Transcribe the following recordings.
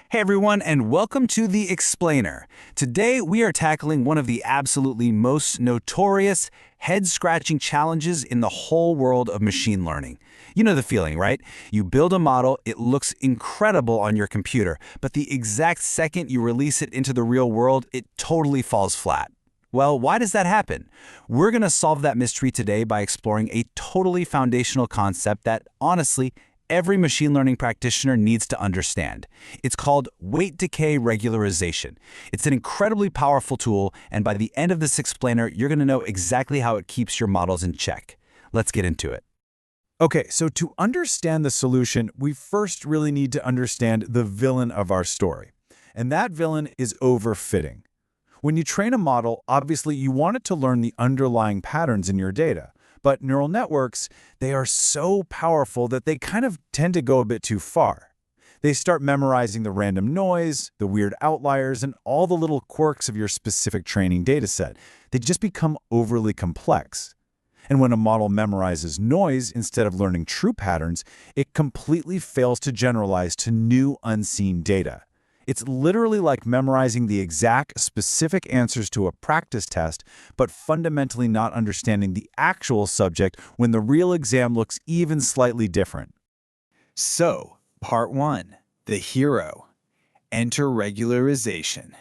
Hey everyone, and welcome to The Explainer. Today we are tackling one of the absolutely most notorious, head-scratching challenges in the whole world of machine learning. You know the feeling, right? You build a model, it looks incredible on your computer, but the exact second you release it into the real world, it totally falls flat. Well, why does that happen? We're going to solve that mystery today by exploring a totally foundational concept that, honestly, every machine learning practitioner needs to understand. It's called weight decay regularization. It's an incredibly powerful tool, and by the end of this explainer, you're going to know exactly how it keeps your models in check. Let's get into it. Okay, so to understand the solution, we first really need to understand the villain of our story. And that villain is overfitting. When you train a model, obviously you want it to learn the underlying patterns in your data. But neural networks, they are so powerful that they kind of tend to go a bit too far. They start memorizing the random noise, the weird outliers, and all the little quirks of your specific training dataset. They just become overly complex. And when a model memorizes noise instead of learning true patterns, it completely fails to generalize to new unseen data. It's literally like memorizing the exact specific answers to a practice test, but fundamentally not understanding the actual subject when the real exam looks even slightly different. So, part 1, the hero. Enter regularization.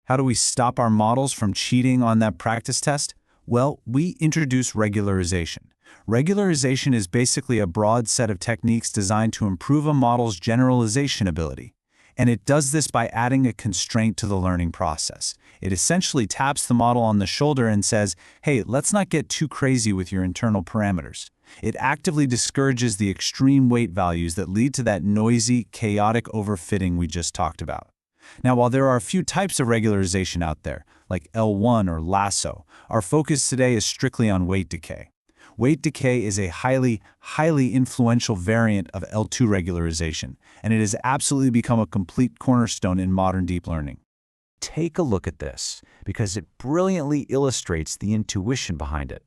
How do we stop our models from cheating on that practice test? Well, we introduce regularization. Regularization is basically a broad set of techniques designed to improve a model's generalization ability. And it does this by adding a constraint to the learning process. It essentially taps the model on the shoulder and says, hey, let's not get too crazy with your internal parameters. It actively discourages the extreme weight values that lead to that noisy, chaotic overfitting we just talked about. Now, while there are a few types of regularization out there, like L1 or lasso, our focus today is strictly on weight decay. Weight decay is a highly influential variant of L2 regularization, and it has absolutely become a complete cornerstone in modern deep learning. Take a look at this, because it brilliantly illustrates the intuition behind it.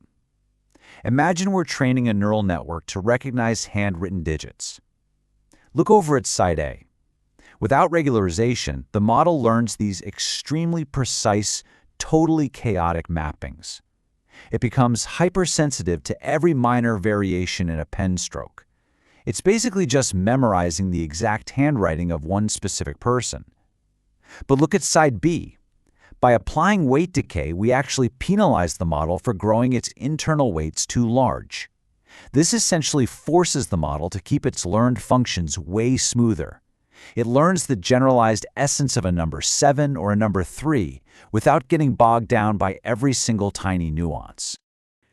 Imagine we're training a neural network to recognize handwritten digits. Look over at side A. Without regularization, the model learns these extremely precise, totally chaotic mappings. It becomes hypersensitive to every minor variation in a pen stroke. It's basically just memorizing the exact handwriting of one specific person. But look at side B. By applying weight decay, we actually penalize the model for growing its internal weights too large. This essentially forces the model to keep its learned functions way smoother. It learns the generalized essence of a number 7 or a number 3 without getting bogged down by every single tiny nuance.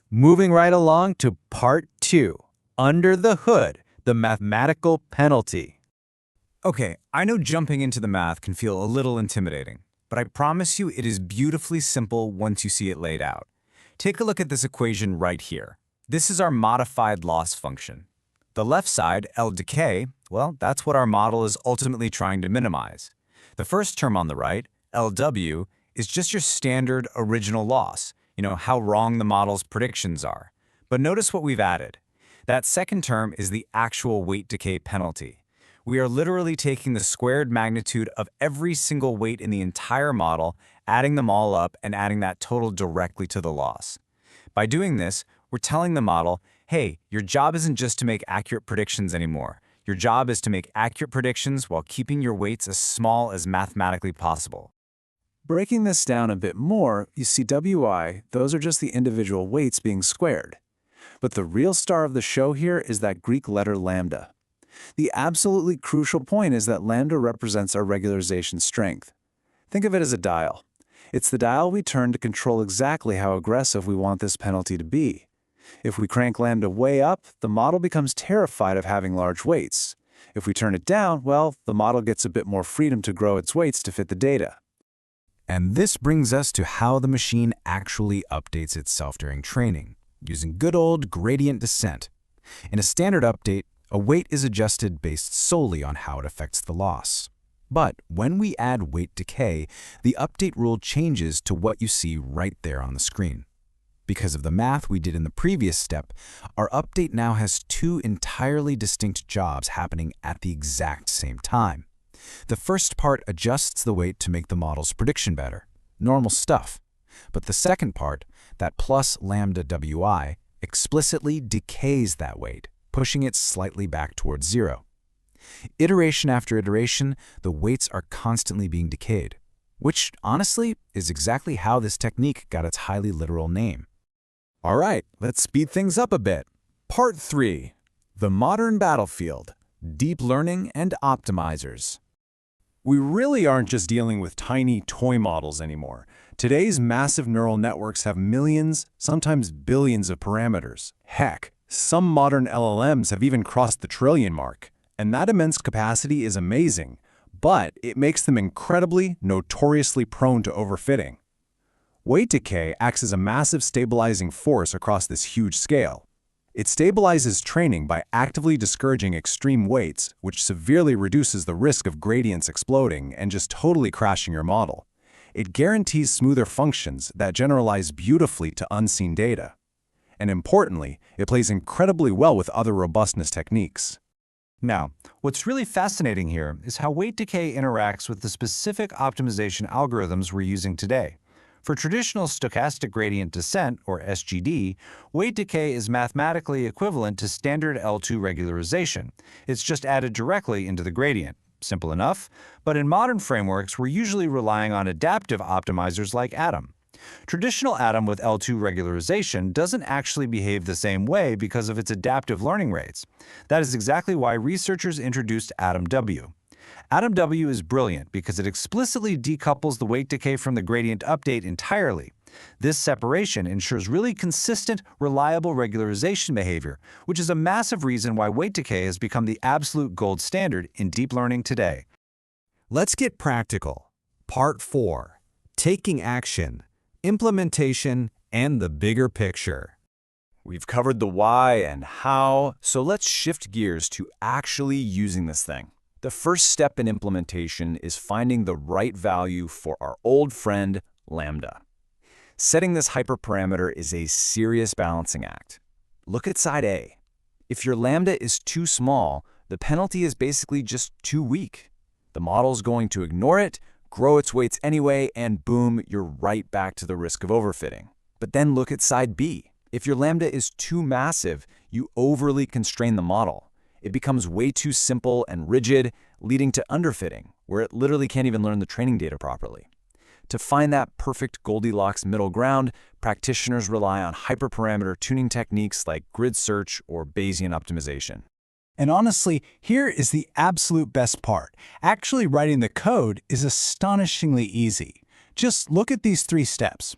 Moving right along to part 2, under the hood, the mathematical penalty. Okay, I know jumping into the math can feel a little intimidating, but I promise you it is beautifully simple once you see it laid out. Take a look at this equation right here. This is our modified loss function. The left side, L decay, well, that's what our model is ultimately trying to minimize. The first term on the right, LW, is just your standard original loss, how wrong the model's predictions are. But notice what we've added. That second term is the actual weight decay penalty. We are literally taking the squared magnitude of every single weight in the entire model, adding them all up, and adding that total directly to the loss. By doing this, we're telling the model, hey, your job isn't just to make accurate predictions anymore. Your job is to make accurate predictions while keeping your weights as small as mathematically possible. Breaking this down a bit more, you see WI, those are just the individual weights being squared. But the real star of the show here is that Greek letter lambda. The absolutely crucial point is that lambda represents our regularization strength. Think of it as a dial. It's the dial we turn to control exactly how aggressive we want this penalty to be. If we crank lambda way up, the model becomes terrified of having large weights. If we turn it down, well, the model gets a bit more freedom to grow its weights to fit the data. And this brings us to how the machine actually updates itself during training, using good old gradient descent. In a standard update, a weight is adjusted based solely on how it affects the loss. But when we add weight decay, the update rule changes to what you see right there on the screen. Because of the math we did in the previous step, our update now has two entirely distinct jobs happening at the exact same time. The first part adjusts the weight to make the model's prediction better. Normal stuff. But the second part, that plus lambda wi, explicitly decays that weight, pushing it slightly back towards zero. Iteration after iteration, the weights are constantly being decayed, which, honestly, is exactly how this technique got its highly literal name. All right, let's speed things up a bit. Part 3. The Modern Battlefield, Deep Learning and Optimizers. We really aren't just dealing with tiny toy models anymore. Today's massive neural networks have millions, sometimes billions of parameters. Heck, some modern LLMs have even crossed the trillion mark. And that immense capacity is amazing, but it makes them incredibly, notoriously prone to overfitting. Weight decay acts as a massive stabilizing force across this huge scale. It stabilizes training by actively discouraging extreme weights, which severely reduces the risk of gradients exploding and just totally crashing your model. It guarantees smoother functions that generalize beautifully to unseen data. And importantly, it plays incredibly well with other robustness techniques. Now, what's really fascinating here is how weight decay interacts with the specific optimization algorithms we're using today. For traditional stochastic gradient descent, or SGD, weight decay is mathematically equivalent to standard L2 regularization. It's just added directly into the gradient. Simple enough, but in modern frameworks, we're usually relying on adaptive optimizers like ADAM. Traditional ADAM with L2 regularization doesn't actually behave the same way because of its adaptive learning rates. That is exactly why researchers introduced ADAM-W. ADAM-W is brilliant because it explicitly decouples the weight decay from the gradient update entirely. This separation ensures really consistent, reliable regularization behavior, which is a massive reason why weight decay has become the absolute gold standard in deep learning today. Let's get practical. Part 4. Taking action, implementation, and the bigger picture. We've covered the why and how, so let's shift gears to actually using this thing. The first step in implementation is finding the right value for our old friend, lambda. Setting this hyperparameter is a serious balancing act. Look at side A. If your lambda is too small, the penalty is basically just too weak. The model's going to ignore it, grow its weights anyway, and boom, you're right back to the risk of overfitting. But then look at side B. If your lambda is too massive, you overly constrain the model. It becomes way too simple and rigid, leading to underfitting, where it literally can't even learn the training data properly. To find that perfect Goldilocks middle ground, practitioners rely on hyperparameter tuning techniques like grid search or Bayesian optimization. And honestly, here is the absolute best part. Actually writing the code is astonishingly easy. Just look at these 3 steps.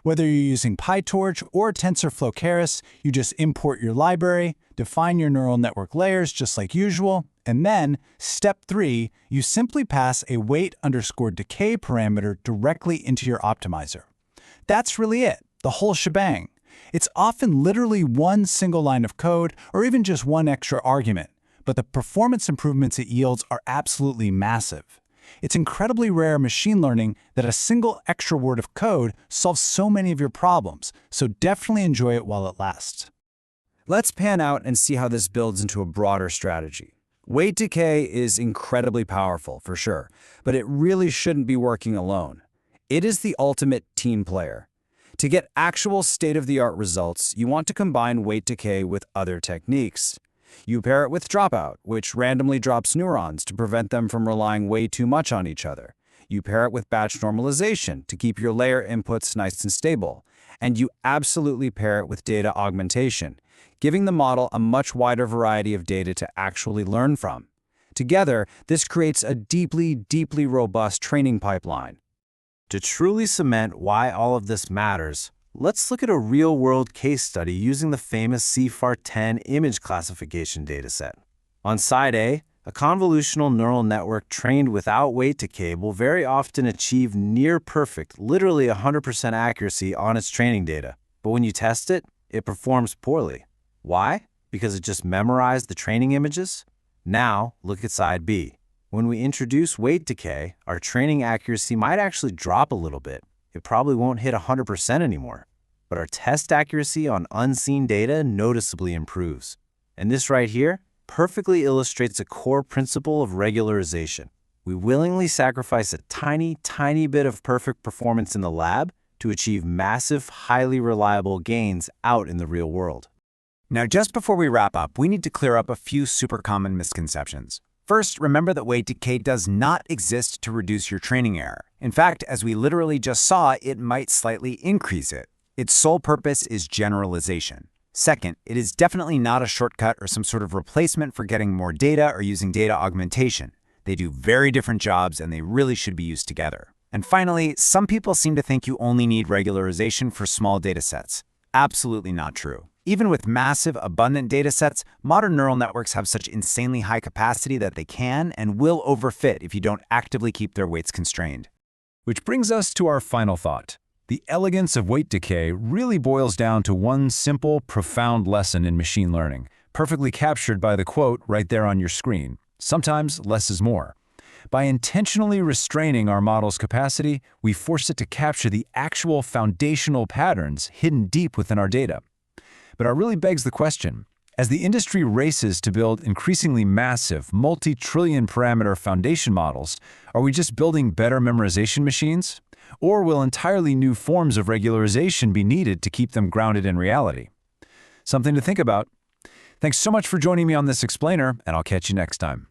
Whether you're using PyTorch or TensorFlow Keras, you just import your library, define your neural network layers just like usual, and then, step 3, you simply pass a weight_decay parameter directly into your optimizer. That's really it, the whole shebang. It's often literally one single line of code or even just one extra argument, but the performance improvements it yields are absolutely massive. It's incredibly rare in machine learning that a single extra word of code solves so many of your problems, so definitely enjoy it while it lasts. Let's pan out and see how this builds into a broader strategy. Weight decay is incredibly powerful, for sure, but it really shouldn't be working alone. It is the ultimate team player. To get actual state-of-the-art results, you want to combine weight decay with other techniques. You pair it with dropout, which randomly drops neurons to prevent them from relying way too much on each other. You pair it with batch normalization to keep your layer inputs nice and stable. And you absolutely pair it with data augmentation, giving the model a much wider variety of data to actually learn from. Together, this creates a deeply, deeply robust training pipeline. To truly cement why all of this matters, let's look at a real-world case study using the famous CFAR10 image classification dataset. On side A, a convolutional neural network trained without weight decay will very often achieve near-perfect, literally 100% accuracy on its training data. But when you test it, it performs poorly. Why? Because it just memorized the training images? Now, look at side B. When we introduce weight decay, our training accuracy might actually drop a little bit. It probably won't hit 100% anymore. But our test accuracy on unseen data noticeably improves. And this right here perfectly illustrates a core principle of regularization. We willingly sacrifice a tiny, tiny bit of perfect performance in the lab to achieve massive, highly reliable gains out in the real world. Now, just before we wrap up, we need to clear up a few super common misconceptions. First, remember that weight decay does not exist to reduce your training error. In fact, as we literally just saw, it might slightly increase it. Its sole purpose is generalization. Second, it is definitely not a shortcut or some sort of replacement for getting more data or using data augmentation. They do very different jobs, and they really should be used together. And finally, some people seem to think you only need regularization for small data sets. Absolutely not true. Even with massive, abundant data sets, modern neural networks have such insanely high capacity that they can and will overfit if you don't actively keep their weights constrained. Which brings us to our final thought. The elegance of weight decay really boils down to one simple, profound lesson in machine learning, perfectly captured by the quote right there on your screen. Sometimes less is more. By intentionally restraining our model's capacity, we force it to capture the actual foundational patterns hidden deep within our data. But it really begs the question, as the industry races to build increasingly massive, multi-trillion parameter foundation models, are we just building better memorization machines? Or will entirely new forms of regularization be needed to keep them grounded in reality? Something to think about. Thanks so much for joining me on this explainer, and I'll catch you next time.